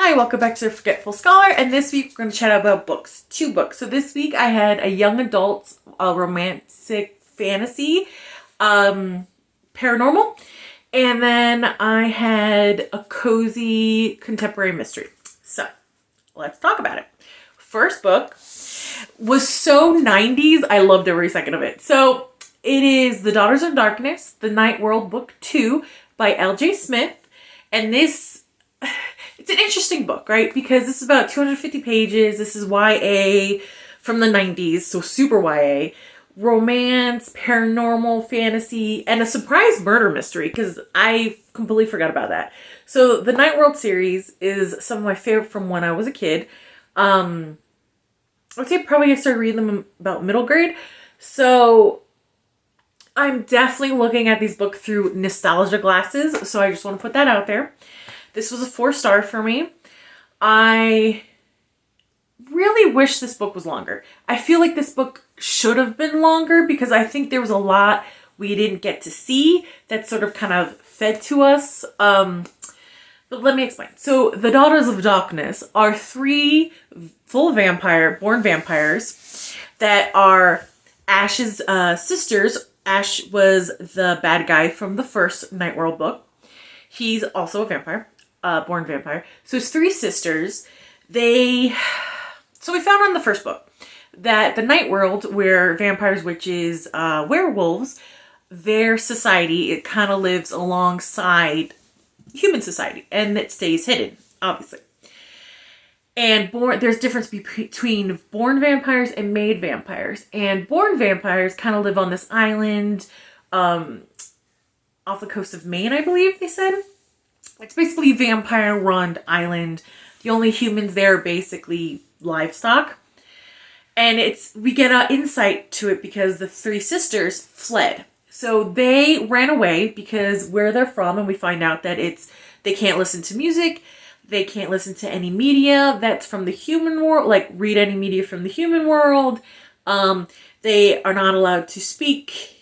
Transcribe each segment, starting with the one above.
Hi, welcome back to The Forgetful Scholar, and this week we're going to chat about books. 2 books. So this week I had a young adult romantic fantasy, paranormal, and then I had a cozy contemporary mystery. So let's talk about it. First book was so 90s, I loved every second of it. So it is The Daughters of Darkness, The Night World Book 2 by L.J. Smith, and this... It's an interesting book, right? Because this is about 250 pages. This is YA from the 90s, so super YA. Romance, paranormal, fantasy, and a surprise murder mystery, because I completely forgot about that. So the Night World series is some of my favorite from when I was a kid. I would say probably I started reading them about middle grade. So I'm definitely looking at these books through nostalgia glasses, so I just want to put that out there. This was a 4-star for me. I really wish this book was longer. I feel like this book should have been longer because I think there was a lot we didn't get to see that sort of kind of fed to us. But let me explain. So the Daughters of Darkness are 3 born vampires that are Ash's sisters. Ash was the bad guy from the first Night World book. He's also a vampire. Born vampire. So his 3 sisters, so we found on the first book that the Night World, where vampires, witches, werewolves, their society, it kind of lives alongside human society, and it stays hidden, obviously. And there's difference between born vampires and made vampires. And born vampires kind of live on this island, off the coast of Maine, I believe they said. It's basically a vampire-run island. The only humans there are basically livestock. And we get an insight to it because the 3 sisters fled. So they ran away because where they're from, and we find out that they can't listen to music. They can't listen to any media that's from the human world, like read any media from the human world. They are not allowed to speak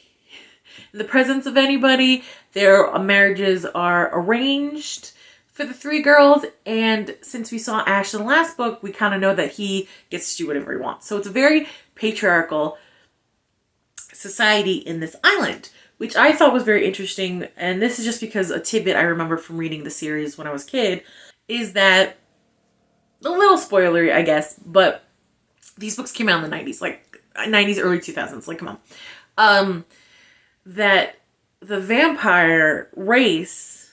in the presence of anybody. Their marriages are arranged for the 3 girls, and since we saw Ash in the last book, we kind of know that he gets to do whatever he wants. So it's a very patriarchal society in this island, which I thought was very interesting, and this is just because a tidbit I remember from reading the series when I was a kid, is that, a little spoilery, I guess, but these books came out in the 90s, like 90s, early 2000s, like come on. That the vampire race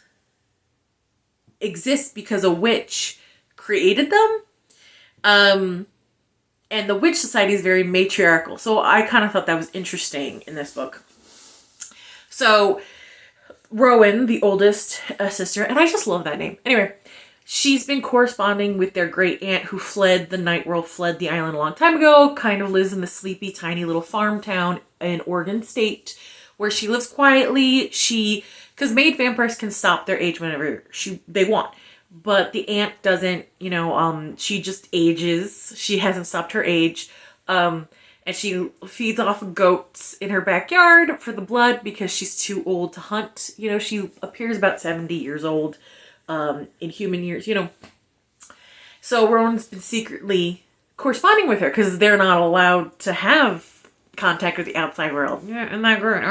exists because a witch created them. And the witch society is very matriarchal. So I kind of thought that was interesting in this book. So Rowan, the oldest sister, and I just love that name. Anyway, she's been corresponding with their great aunt who fled the Night World, fled the island a long time ago, kind of lives in the sleepy, tiny little farm town in Oregon State, where she lives quietly. Because made vampires can stop their age whenever they want. But the aunt doesn't, she just ages. She hasn't stopped her age. And she feeds off goats in her backyard for the blood because she's too old to hunt. She appears about 70 years old in human years, So Rowan's been secretly corresponding with her because they're not allowed to have contact with the outside world. Yeah, isn't that great?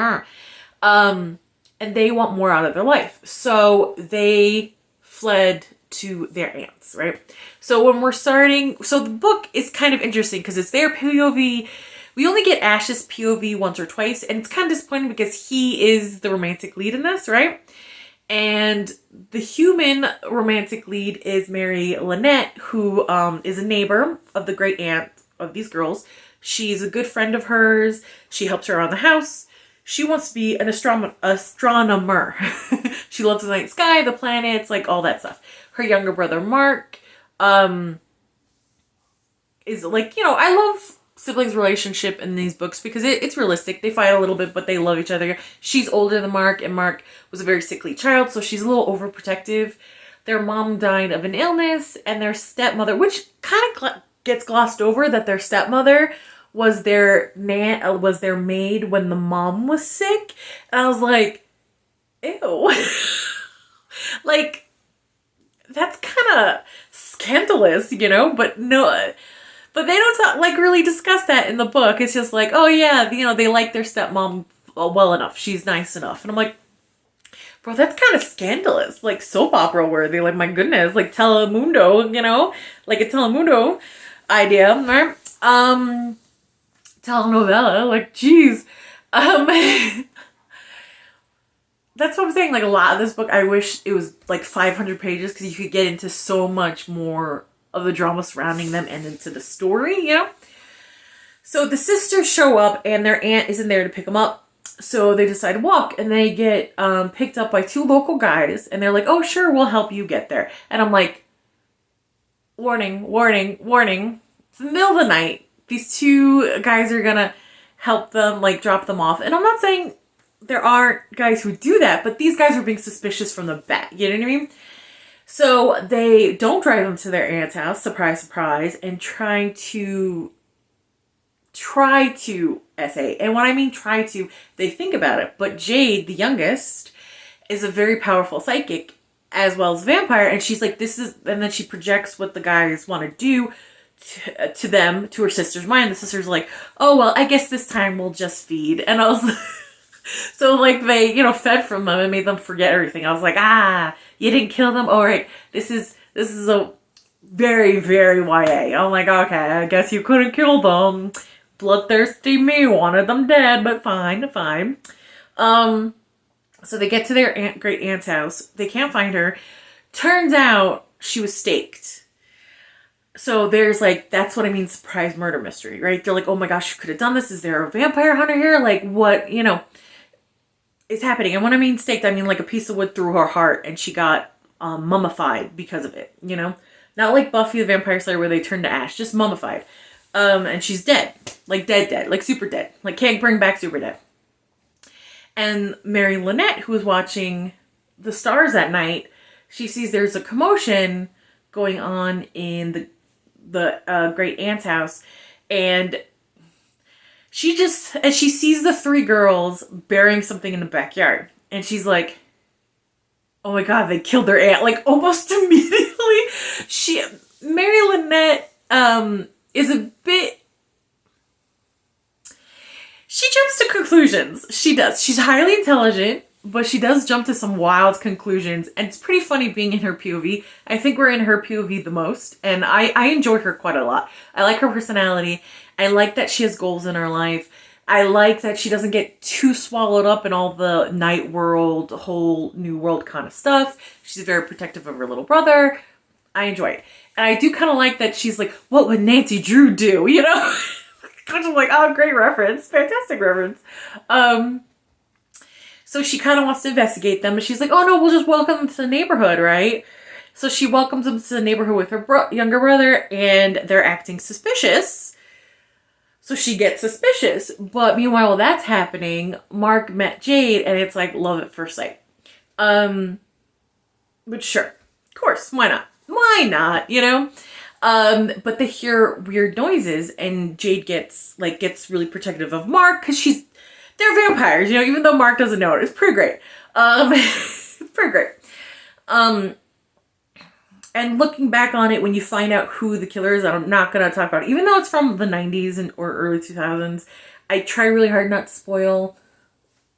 And they want more out of their life. So they fled to their aunts, right? So so the book is kind of interesting because it's their POV. We only get Ash's POV once or twice, and it's kind of disappointing because he is the romantic lead in this, right? And the human romantic lead is Mary Lynette, who is a neighbor of the great aunt of these girls. She's a good friend of hers. She helps her around the house. She wants to be an astronomer. She loves the night sky, the planets, like all that stuff. Her younger brother, Mark, is like, I love siblings' relationship in these books because it's realistic. They fight a little bit, but they love each other. She's older than Mark, and Mark was a very sickly child, so she's a little overprotective. Their mom died of an illness, and their stepmother, which kind of gets glossed over, that their stepmother was their maid when the mom was sick. And I was like, ew. Like, that's kind of scandalous, you know, but no, but they don't like really discuss that in the book. It's just like, oh yeah, you know, they like their stepmom well enough. She's nice enough. And I'm like, bro, that's kind of scandalous. Like soap opera worthy. Like, my goodness, like Telemundo, you know, like a Telemundo idea, right? Telenovela, like, geez. That's what I'm saying. Like, a lot of this book, I wish it was like 500 pages because you could get into so much more of the drama surrounding them and into the story, you know? So the sisters show up and their aunt isn't there to pick them up. So they decide to walk, and they get picked up by 2 local guys, and they're like, oh, sure, we'll help you get there. And I'm like, warning, warning, warning. It's the middle of the night. These 2 guys are gonna help them, like, drop them off. And I'm not saying there aren't guys who do that, but these guys are being suspicious from the bat. You know what I mean? So they don't drive them to their aunt's house, surprise, surprise, and try to essay. And when I mean try to, they think about it. But Jade, the youngest, is a very powerful psychic as well as vampire. And she's like, this is, and then she projects what the guys want to do to them, to her sister's mind. The sister's like, oh, well, I guess this time we'll just feed. And I was so like they, you know, fed from them and made them forget everything. I was like, you didn't kill them? All right. This is a very, very YA. I'm like, okay, I guess you couldn't kill them. Bloodthirsty me wanted them dead, but fine. So they get to their great aunt's house. They can't find her. Turns out she was staked. So there's like, that's what I mean, surprise murder mystery, right? They're like, oh my gosh, you could have done this. Is there a vampire hunter here? Like, what, you know, is happening? And when I mean staked, I mean like a piece of wood through her heart, and she got mummified because of it, you know? Not like Buffy the Vampire Slayer where they turn to ash, just mummified. And she's dead. Like dead, like super dead. Like can't bring back super dead. And Mary Lynette, who was watching the stars that night, she sees there's a commotion going on in the great aunt's house, and she sees the 3 girls burying something in the backyard, and she's like, oh my god, they killed their aunt, like almost immediately. Mary Lynette is a bit, she jumps to conclusions. She does. She's highly intelligent, but she does jump to some wild conclusions, and it's pretty funny being in her POV. I think we're in her POV the most, and I enjoy her quite a lot. I like her personality. I like that she has goals in her life. I like that she doesn't get too swallowed up in all the night world, whole new world kind of stuff. She's very protective of her little brother. I enjoy it. And I do kind of like that she's like, what would Nancy Drew do? You know? Kind of like, oh, great reference. Fantastic reference. So she kind of wants to investigate them, and she's like, oh no, we'll just welcome them to the neighborhood, right? So she welcomes them to the neighborhood with her younger brother, and they're acting suspicious. So she gets suspicious. But meanwhile, while that's happening, Mark met Jade, and it's like love at first sight. But sure, of course, why not? Why not, you know? But they hear weird noises, and Jade gets really protective of Mark because they're vampires, you know, even though Mark doesn't know it. It's pretty great. It's pretty great. And looking back on it, when you find out who the killer is, I'm not going to talk about it. Even though it's from the 90s or early 2000s, I try really hard not to spoil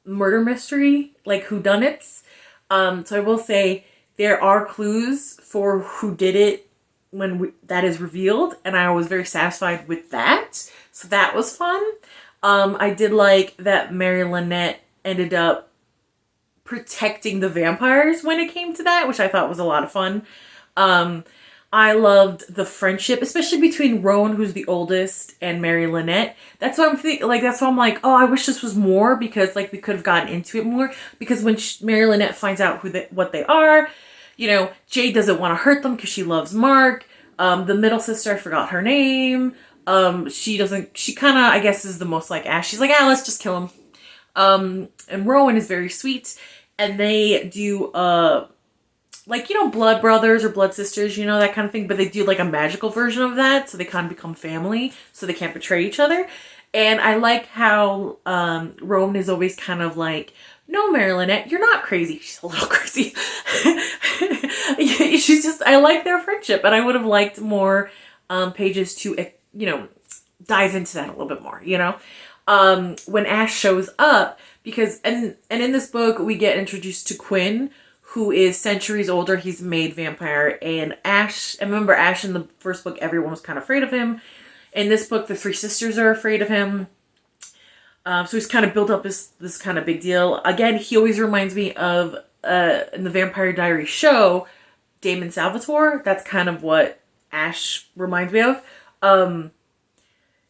murder mystery, like whodunits. So I will say there are clues for who did it when that is revealed, and I was very satisfied with that. So that was fun. I did like that Mary Lynette ended up protecting the vampires when it came to that, which I thought was a lot of fun. I loved the friendship, especially between Rowan, who's the oldest, and Mary Lynette. That's why that's why I'm like, oh, I wish this was more, because like we could have gotten into it more. Because when Mary Lynette finds out what they are, you know, Jade doesn't want to hurt them because she loves Mark. The middle sister, I forgot her name. She kind of, I guess, is the most like Ash. She's like, let's just kill him. And Rowan is very sweet, and they do, like, you know, blood brothers or blood sisters, you know, that kind of thing, but they do like a magical version of that, so they kind of become family, so they can't betray each other. And I like how, Rowan is always kind of like, no, Mary Lynette, you're not crazy. She's a little crazy. I like their friendship, and I would have liked more pages to, dive into that a little bit more, when Ash shows up, because, and in this book, we get introduced to Quinn, who is centuries older. He's a made vampire, and Ash, and remember Ash in the first book, everyone was kind of afraid of him. In this book, the three sisters are afraid of him. So he's kind of built up this kind of big deal. Again, he always reminds me of, in the Vampire Diaries show, Damon Salvatore. That's kind of what Ash reminds me of.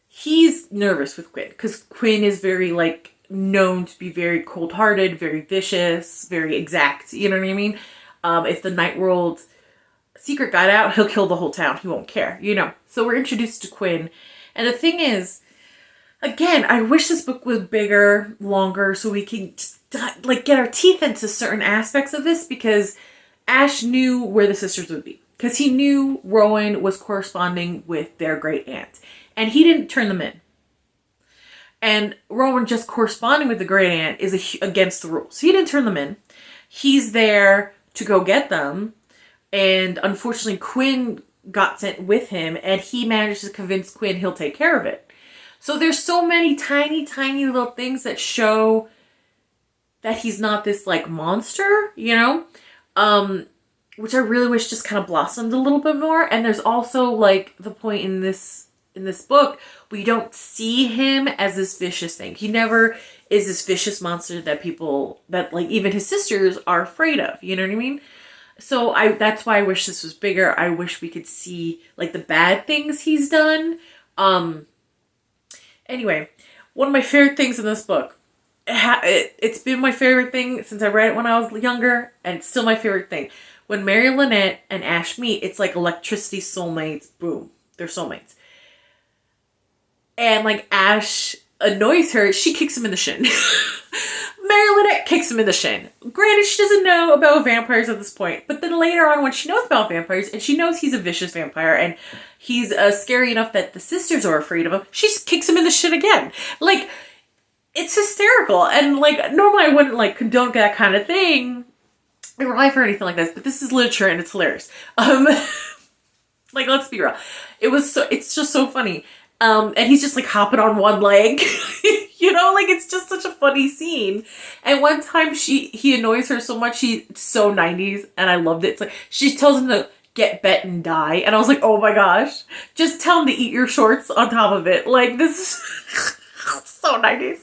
He's nervous with Quinn, because Quinn is very, known to be very cold-hearted, very vicious, very exact. You know what I mean? If the Night World secret got out, he'll kill the whole town. He won't care, So we're introduced to Quinn. And the thing is, again, I wish this book was bigger, longer, so we can just, get our teeth into certain aspects of this, because Ash knew where the sisters would be. Because he knew Rowan was corresponding with their great aunt. And he didn't turn them in. And Rowan just corresponding with the great aunt is against the rules. He didn't turn them in. He's there to go get them. And unfortunately, Quinn got sent with him, and he managed to convince Quinn he'll take care of it. So there's so many tiny, tiny little things that show that he's not this monster, which I really wish just kind of blossomed a little bit more. And there's also the point in this book, we don't see him as this vicious thing. He never is this vicious monster that even his sisters are afraid of. You know what I mean? So that's why I wish this was bigger. I wish we could see the bad things he's done. Anyway, one of my favorite things in this book, it's been my favorite thing since I read it when I was younger, and it's still my favorite thing. When Mary Lynette and Ash meet, it's like electricity, soulmates, boom. They're soulmates. And Ash annoys her, she kicks him in the shin. Mary Lynette kicks him in the shin. Granted, she doesn't know about vampires at this point, but then later on when she knows about vampires, and she knows he's a vicious vampire, and he's scary enough that the sisters are afraid of him, she kicks him in the shin again. It's hysterical. And normally I wouldn't condone that kind of thing in real life or anything like this, but this is literature and it's hilarious. Let's be real. It's just so funny. And he's just hopping on one leg, it's just such a funny scene. And one time he annoys her so much, it's so 90s, and I loved it. It's she tells him to get bet and die, and I was like, oh my gosh, just tell him to eat your shorts on top of it. This is so 90s.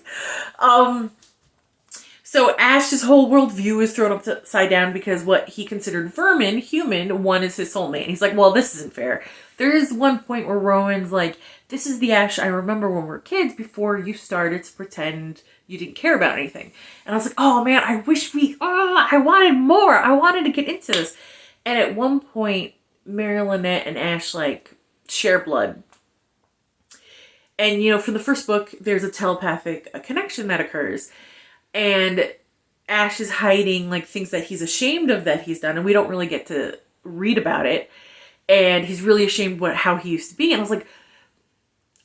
So Ash's whole worldview is thrown upside down because what he considered vermin, human, one is his soulmate. And he's like, well, this isn't fair. There is one point where Rowan's like, this is the Ash I remember when we were kids before you started to pretend you didn't care about anything. And I was like, oh man, I wish I wanted more. I wanted to get into this. And at one point, Mary Lynette and Ash share blood. And from the first book, there's a telepathic connection that occurs. And Ash is hiding things that he's ashamed of that he's done, and we don't really get to read about it. And he's really ashamed how he used to be. And I was like,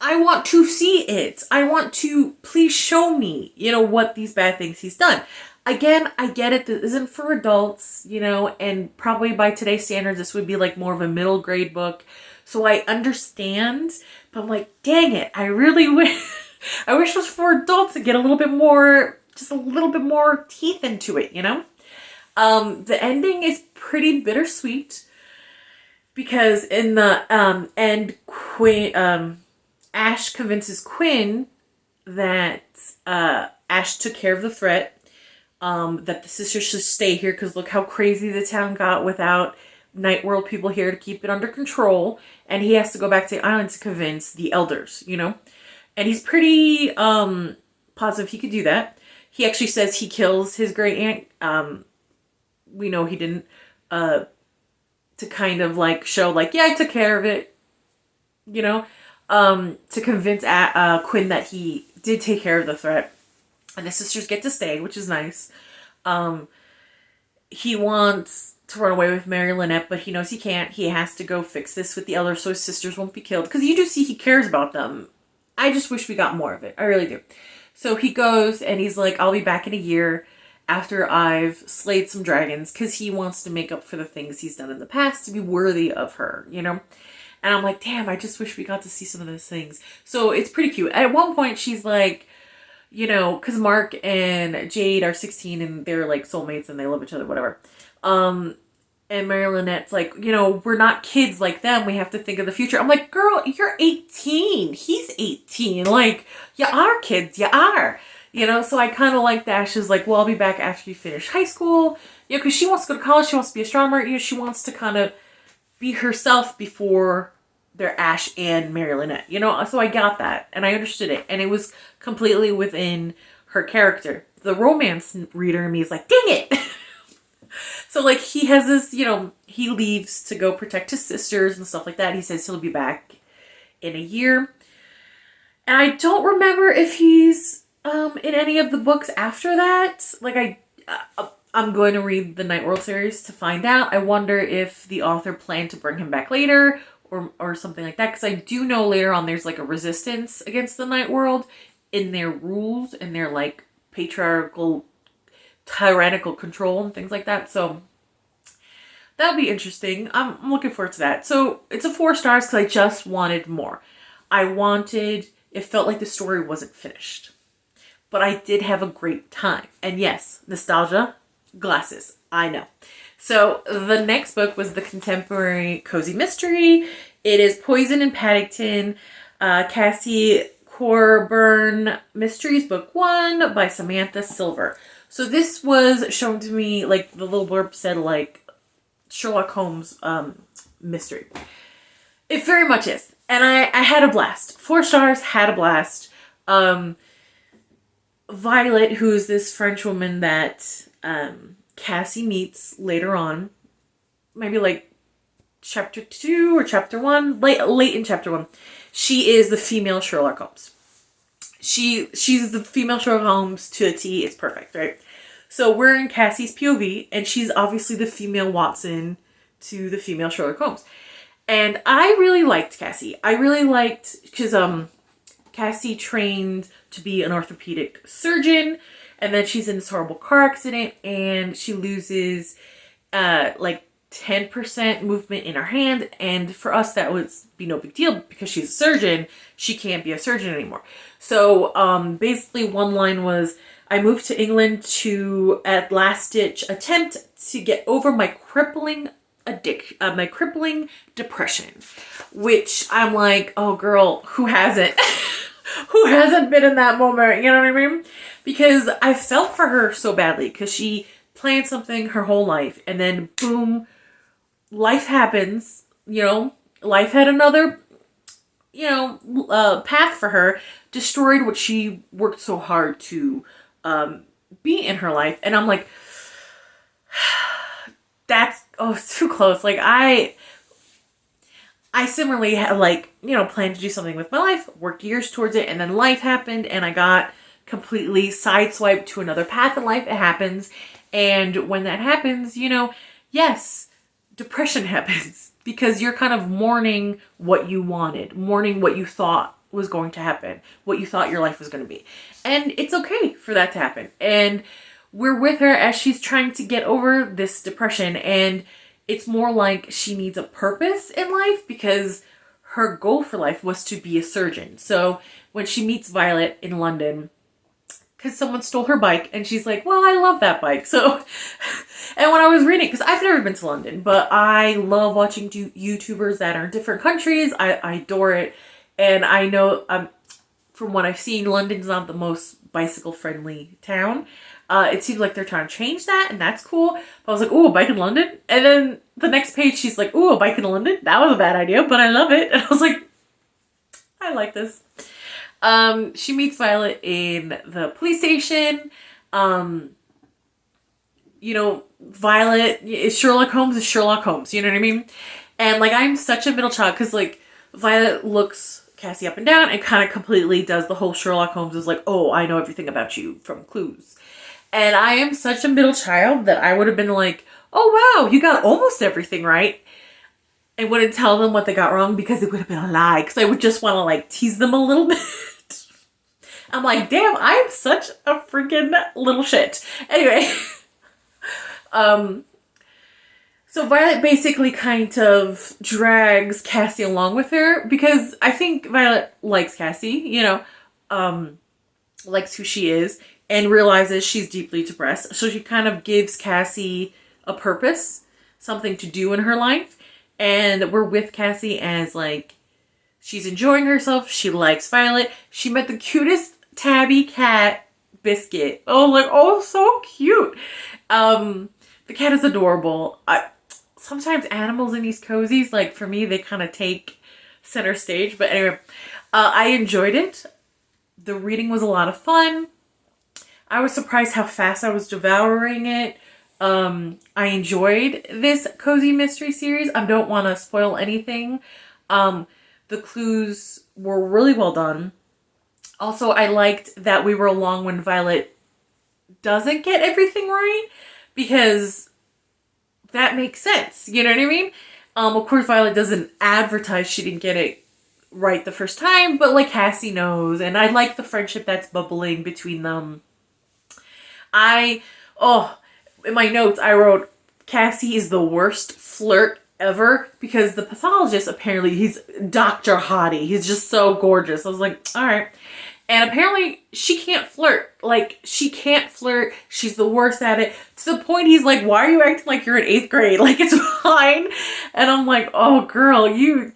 I want to see it. I want to, please show me, what these bad things he's done. Again, I get it. This isn't for adults, and probably by today's standards, this would be more of a middle grade book. So I understand, but I'm like, dang it. I really wish, I wish it was for adults to get a little bit more, just a little bit more teeth into it, The ending is pretty bittersweet because in the end, Ash convinces Quinn that Ash took care of the threat, that the sisters should stay here because look how crazy the town got without Night World people here to keep it under control, and he has to go back to the island to convince the elders, And he's pretty positive he could do that. He actually says he kills his great aunt. We know he didn't. To kind of show yeah, I took care of it. To convince Quinn that he did take care of the threat. And the sisters get to stay, which is nice. He wants to run away with Mary Lynette, but he knows he can't. He has to go fix this with the elders so his sisters won't be killed. Because you do see he cares about them. I just wish we got more of it. I really do. So he goes and he's like, I'll be back in a year. after I've slayed some dragons, because he wants to make up for the things he's done in the past to be worthy of her, you know? And I'm like, damn, I just wish we got to see some of those things. So it's pretty cute. At one point, she's like, you know, because Mark and Jade are 16 and they're like soulmates and they love each other, whatever. And Mary Lynette's like, you know, we're not kids like them. We have to think of the future. I'm like, girl, you're 18. He's 18. Like, you are kids. You are. You know, so I kind of like that. She's like, well, I'll be back after you finish high school. You know, because she wants to go to college. She wants to be an astronomer. You know, she wants to kind of be herself before they're Ash and Mary Lynette. You know, so I got that. And I understood it. And it was completely within her character. The romance reader in me is like, dang it. So, like, he has this, you know, he leaves to go protect his sisters and stuff like that. He says he'll be back in a year. And I don't remember if he's in any of the books after that. Like, I'm going to read the Night World series to find out. I wonder if the author planned to bring him back later or something like that. Because I do know later on there's, like, a resistance against the Night World in their rules and their, like, patriarchal tyrannical control and things like that. So that'll be interesting. I'm looking forward to that. So it's a 4 stars because I just wanted more. It felt like the story wasn't finished, but I did have a great time. And yes, nostalgia, glasses, I know. So the next book was the contemporary cozy mystery. It is Poison in Paddington, Cassie Coburn Mysteries Book 1 by Samantha Silver. So this was shown to me, like the little blurb said, like Sherlock Holmes mystery. It very much is. And I had a blast. 4 stars, had a blast. Violet, who's this French woman that Cassie meets later on, maybe like chapter 2 or chapter 1, late in chapter 1. She is the female Sherlock Holmes. She's the female Sherlock Holmes to a T. It's perfect, right? So we're in Cassie's POV, and she's obviously the female Watson to the female Sherlock Holmes. And I really liked Cassie. I really liked, because Cassie trained to be an orthopedic surgeon, and then she's in this horrible car accident, and she loses like 10% movement in her hand, and for us that would be no big deal because she's a surgeon. She can't be a surgeon anymore. So basically one line was, I moved to England to at last ditch attempt to get over my crippling depression, which I'm like, oh girl, who hasn't? Who hasn't been in that moment? You know what I mean? Because I felt for her so badly because she planned something her whole life and then boom, life happens, you know, life had another, you know, path for her, destroyed what she worked so hard to be in her life. And I'm like, that's, it's too close. Like I similarly had, like, you know, planned to do something with my life, worked years towards it, and then life happened and I got completely sideswiped to another path in life. It happens. And when that happens, you know, yes, depression happens because you're kind of mourning what you wanted, mourning what you thought was going to happen, what you thought your life was going to be. And it's okay for that to happen. And we're with her as she's trying to get over this depression. And it's more like she needs a purpose in life because her goal for life was to be a surgeon. So when she meets Violet in London, because someone stole her bike, and she's like, well, I love that bike. So, and when I was reading, because I've never been to London, but I love watching YouTubers that are in different countries. I adore it. And I know, from what I've seen, London's not the most bicycle-friendly town. It seems like they're trying to change that, and that's cool. But I was like, ooh, a bike in London? And then the next page, she's like, ooh, a bike in London? That was a bad idea, but I love it. And I was like, I like this. She meets Violet in the police station. You know, Violet is Sherlock Holmes, you know what I mean? And, like, I'm such a middle child, because, like, Violet looks Cassie up and down and kind of completely does the whole Sherlock Holmes is like, oh, I know everything about you from clues. And I am such a middle child that I would have been like, oh, wow, you got almost everything right. I wouldn't tell them what they got wrong because it would have been a lie. Because I would just want to, like, tease them a little bit. I'm like, damn, I'm such a freaking little shit. Anyway, so Violet basically kind of drags Cassie along with her because I think Violet likes Cassie, you know, likes who she is, and realizes she's deeply depressed. So she kind of gives Cassie a purpose, something to do in her life. And we're with Cassie as like, she's enjoying herself. She likes Violet. She met the cutest tabby cat, Biscuit. Oh, like, oh, so cute. The cat is adorable. Sometimes animals in these cozies, like for me, they kind of take center stage. But anyway, I enjoyed it. The reading was a lot of fun. I was surprised how fast I was devouring it. I enjoyed this cozy mystery series. I don't want to spoil anything. The clues were really well done. Also, I liked that we were along when Violet doesn't get everything right, because that makes sense. You know what I mean? Of course, Violet doesn't advertise she didn't get it right the first time, but like Cassie knows, and I like the friendship that's bubbling between them. In my notes, I wrote, Cassie is the worst flirt ever, because the pathologist, apparently, he's Dr. Hottie. He's just so gorgeous. I was like, all right. And apparently, she can't flirt. Like, she can't flirt. She's the worst at it. To the point he's like, why are you acting like you're in 8th grade? Like, it's fine. And I'm like, oh, girl,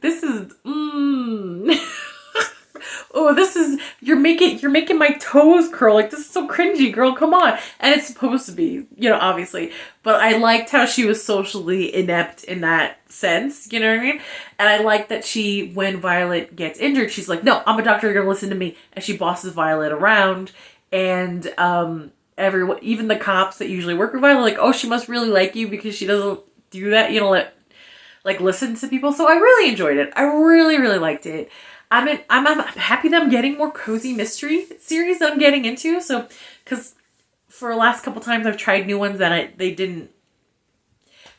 this is, oh, you're making my toes curl. Like, this is so cringy, girl. Come on. And it's supposed to be, you know, obviously. But I liked how she was socially inept in that sense. You know what I mean? And I liked that when Violet gets injured, she's like, no, I'm a doctor. You're going to listen to me. And she bosses Violet around. And everyone, even the cops that usually work with Violet, like, oh, she must really like you because she doesn't do that. You know, like listen to people. So I really enjoyed it. I really, really liked it. I'm happy that I'm getting more cozy mystery series that I'm getting into. So, because for the last couple times I've tried new ones that they didn't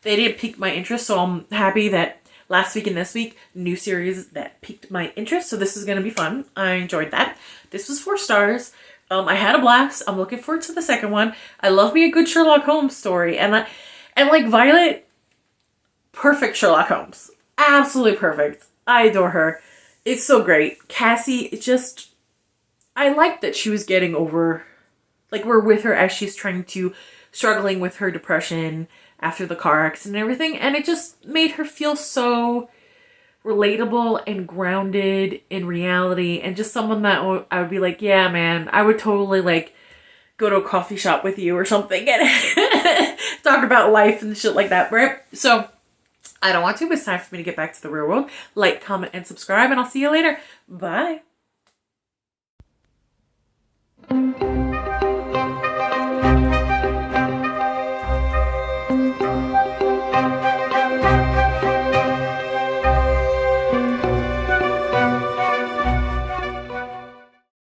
pique my interest. So I'm happy that last week and this week, new series that piqued my interest. So this is going to be fun. I enjoyed that. This was 4 stars. I had a blast. I'm looking forward to the second one. I love me a good Sherlock Holmes story. And like Violet, perfect Sherlock Holmes. Absolutely perfect. I adore her. It's so great. Cassie, I like that she was getting over, like, we're with her as she's struggling with her depression after the car accident and everything. And it just made her feel so relatable and grounded in reality. And just someone that I would be like, yeah, man, I would totally, like, go to a coffee shop with you or something and talk about life and shit like that, right? So, I don't want to, but it's time for me to get back to the real world. Like, comment, and subscribe, and I'll see you later. Bye.